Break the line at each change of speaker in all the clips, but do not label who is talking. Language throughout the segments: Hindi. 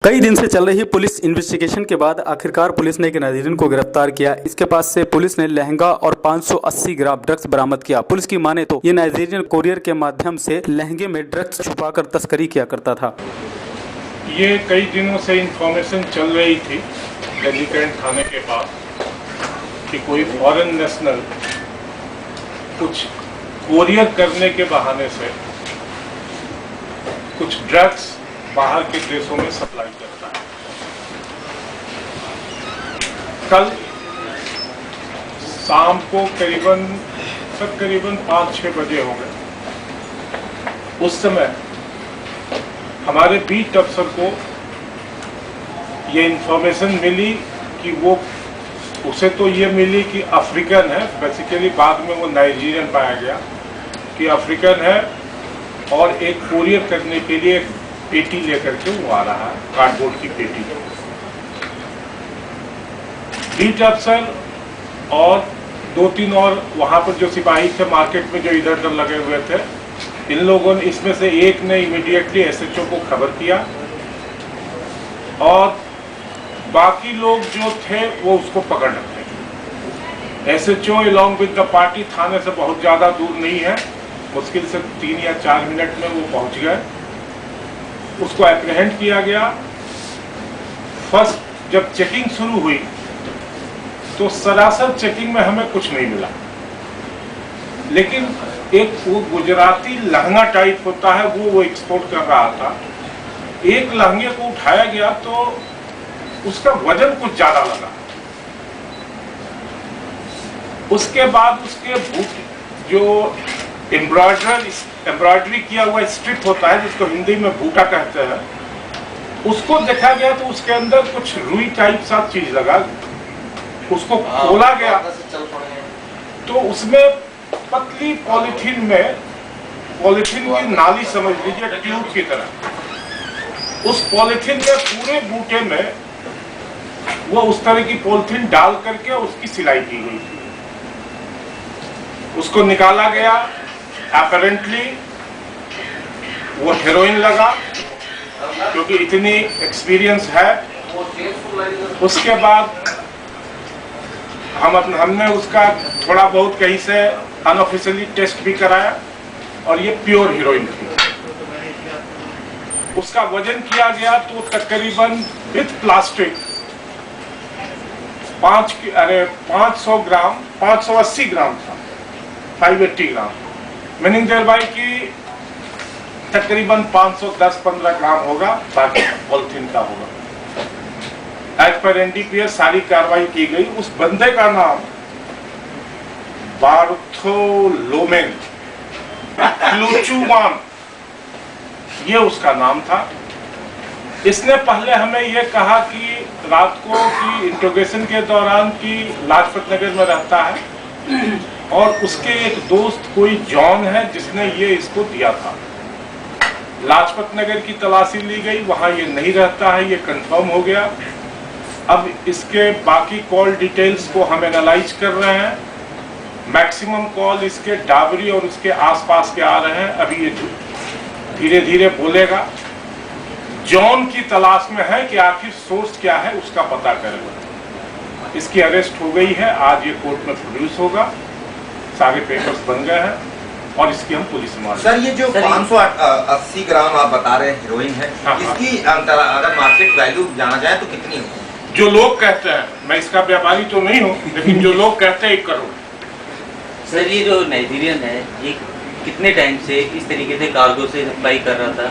कई दिन से चल रही पुलिस इन्वेस्टिगेशन के बाद आखिरकार पुलिस ने एक नाइजीरियन को गिरफ्तार किया। इसके पास से पुलिस ने लहंगा और 580 ग्राम ड्रग्स बरामद किया। पुलिस की माने तो ये नाइजीरियन कोरियर के माध्यम से लहंगे में ड्रग्स छुपाकर तस्करी किया करता था।
ये कई दिनों से इंफॉर्मेशन चल रही थी दिल्ली कैंट थाने के पास कि कोई फॉरेन नेशनल कुछ कोरियर करने के बहाने से कुछ ड्रग्स बाहर के देशों में सप्लाई करता है। कल शाम को करीबन 5-6 बजे हो गए। उस समय हमारे बीट अफसर को ये इंफॉर्मेशन मिली कि उसे तो ये मिली कि अफ्रीकन है, बेसिकली बाद में वो नाइजीरियन पाया गया कि अफ्रीकन है और एक कोरियर करने के लिए एक पेटी लेकर के वो आ रहा है, कार्डबोर्ड की पेटी। बीट अफसर और 2-3 और वहां पर जो सिपाही थे मार्केट में जो इधर उधर लगे हुए थे, इन लोगों ने, इसमें से एक ने इमीडिएटली एसएचओ को खबर किया और बाकी लोग जो थे वो उसको पकड़ रखे। SHO along with the party थाने से बहुत ज्यादा दूर नहीं है, मुश्किल से 3 या 4 मिनट में वो पहुंच गए। उसको एप्रीहेंड किया गया। फर्स्ट जब चेकिंग शुरू हुई तो सरासर चेकिंग में हमें कुछ नहीं मिला, लेकिन एक वो गुजराती लहंगा टाइप होता है वो एक्सपोर्ट कर रहा था। एक लहंगे को उठाया गया तो उसका वजन कुछ ज्यादा लगा। उसके बाद उसके बूट जो एम्ब्रॉयडरी किया हुआ स्ट्रिप होता है जिसको हिंदी में बूटा कहते हैं, उसको देखा गया तो उसके अंदर कुछ रुई टाइप सा चीज लगा। उसको खोला गया तो उसमें पतली पॉलिथीन की नाली समझ लीजिए, ट्यूब की तरह। उस पॉलिथीन में पूरे बूटे में वो उस तरह की पॉलिथीन डाल करके उसकी सिलाई की गई थी। उसको निकाला गया, अपरेंटली वो हेरोइन लगा क्योंकि इतनी एक्सपीरियंस है। उसके बाद हमने उसका थोड़ा बहुत कहीं से अनऑफिशियली टेस्ट भी कराया और ये प्योर हीरोइन थी। उसका वजन किया गया तो तकरीबन विथ प्लास्टिक 580 ग्राम था, 580 ग्राम, मीनिंग देयर बाय की तकरीबन 510-15 ग्राम होगा, बाकी पॉलिथीन का होगा। एज पर एनडीपीएस सारी कार्रवाई की गई। उस बंदे का नाम बार्थोलोमेन क्लूचुमान, ये उसका नाम था। इसने पहले हमें ये कहा कि रात को की इंट्रोगेशन के दौरान की लाजपत नगर में रहता है और उसके एक दोस्त कोई जॉन है जिसने ये इसको दिया था। लाजपत नगर की तलाशी ली गई, वहां ये नहीं रहता है, ये कंफर्म हो गया। अब इसके बाकी कॉल डिटेल्स को हम एनालाइज कर रहे हैं। मैक्सिमम कॉल इसके डाबरी और उसके आसपास के आ रहे हैं। अभी ये धीरे धीरे बोलेगा। जॉन की तलाश में है कि आखिर सोर्स क्या है, उसका पता करेगा। इसकी अरेस्ट हो गई है, आज ये कोर्ट में प्रोड्यूस होगा। सारे पेपर्स बन गए हैं और इसकी हम पुलिस में।
सर ये जो 580 ग्राम आप बता रहे हैं हीरोइन है, इसकी अगर मार्केट वैल्यू जाना जाए तो कितनी हो?
जो लोग कहते हैं, मैं इसका व्यापारी तो नहीं हूँ, लेकिन जो लोग कहते हैं 1 करोड़।
सर ये जो नाइजीरियन है ये कितने टाइम से इस तरीके से कार्गो से सप्लाई कर रहा था?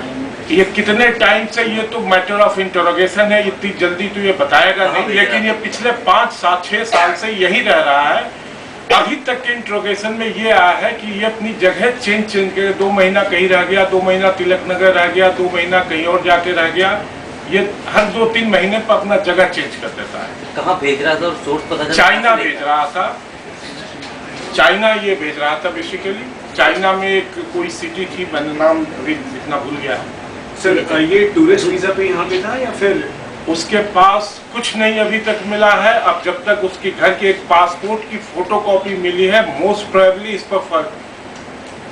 ये कितने टाइम से, ये तो मैटर ऑफ इंटरोगेशन है, इतनी जल्दी तो ये बताएगा नहीं, लेकिन ये पिछले 5-6 साल से यही रह रहा है। अभी तक के इंट्रोगेशन में ये आया है कि ये अपनी जगह चेंज कर 2 महीना कहीं रह गया, 2 महीना तिलक नगर रह गया, 2 महीना कहीं और जाके रह गया। ये हर 2-3 महीने पर अपना जगह चेंज कर देता है।
कहाँ भेज रहा था और सोर्स पता चला?
चाइना भेज रहा था, चाइना ये भेज रहा था बेसिकली। चाइना में एक कोई सिटी थी, मैंने नाम अभी इतना भूल गया है।
सर ये टूरिस्ट वीजा पे यहाँ पे था या फिर?
उसके पास कुछ नहीं अभी तक मिला है। अब जब तक उसके घर के एक पासपोर्ट की फोटोकॉपी मिली है, मोस्ट प्रोबेबली इस पर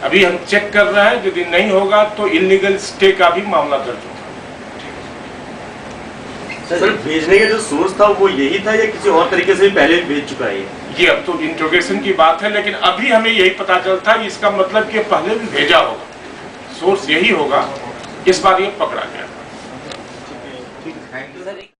अभी हम चेक कर रहे हैं। यदि नहीं होगा तो इलीगल स्टे का भी मामला दर्ज होगा।
सर भेजने का जो सोर्स था वो यही था या किसी और तरीके से भी पहले भी भेज चुका है
ये अब तो इंट्रोगेशन की बात है, लेकिन अभी हमें यही पता चलता है, इसका मतलब कि पहले भी भेजा होगा, सोर्स यही होगा, इस बार ये पकड़ा गया।
सर